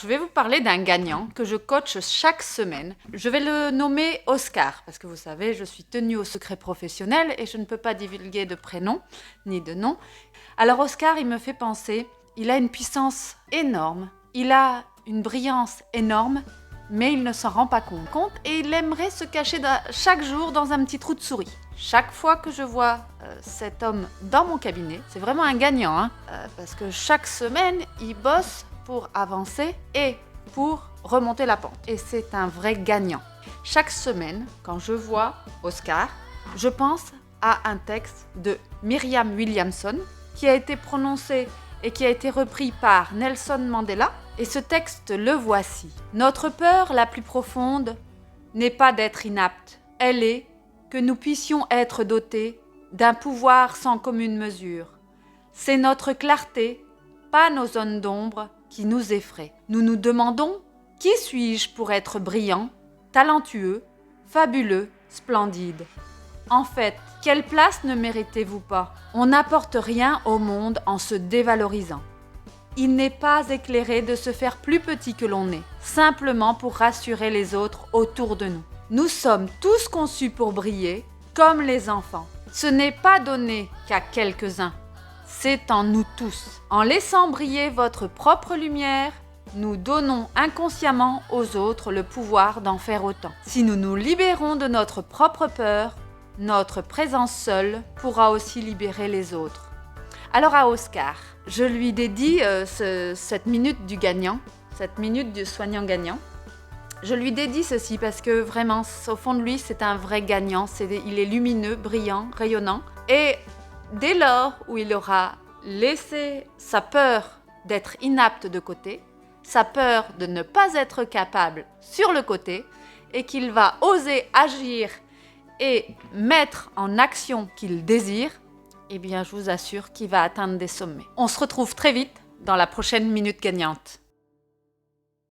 Je vais vous parler d'un gagnant que je coach chaque semaine. Je vais le nommer Oscar, parce que vous savez, je suis tenue au secret professionnel et je ne peux pas divulguer de prénom ni de nom. Alors Oscar, il me fait penser, il a une puissance énorme, il a une brillance énorme, mais il ne s'en rend pas compte et il aimerait se cacher chaque jour dans un petit trou de souris. Chaque fois que je vois cet homme dans mon cabinet, c'est vraiment un gagnant, parce que chaque semaine, il bosse pour avancer et pour remonter la pente. Et c'est un vrai gagnant. Chaque semaine, quand je vois Oscar, je pense à un texte de Marianne Williamson qui a été prononcé et qui a été repris par Nelson Mandela. Et ce texte, le voici. Notre peur la plus profonde n'est pas d'être inapte. Elle est que nous puissions être dotés d'un pouvoir sans commune mesure. C'est notre clarté, pas nos zones d'ombre, qui nous effraient. Nous nous demandons « Qui suis-je pour être brillant, talentueux, fabuleux, splendide ?» En fait, quelle place ne méritez-vous pas? On n'apporte rien au monde en se dévalorisant. Il n'est pas éclairé de se faire plus petit que l'on est, simplement pour rassurer les autres autour de nous. Nous sommes tous conçus pour briller, comme les enfants. Ce n'est pas donné qu'à quelques-uns. C'est en nous tous. En laissant briller votre propre lumière, nous donnons inconsciemment aux autres le pouvoir d'en faire autant. Si nous nous libérons de notre propre peur, notre présence seule pourra aussi libérer les autres. Alors à Oscar, je lui dédie cette minute du gagnant, cette minute du soignant gagnant. Je lui dédie ceci parce que vraiment, au fond de lui, c'est un vrai gagnant. Il est lumineux, brillant, rayonnant. Et dès lors où il aura laissé sa peur d'être inapte de côté, sa peur de ne pas être capable sur le côté, et qu'il va oser agir et mettre en action qu'il désire, eh bien je vous assure qu'il va atteindre des sommets. On se retrouve très vite dans la prochaine minute gagnante.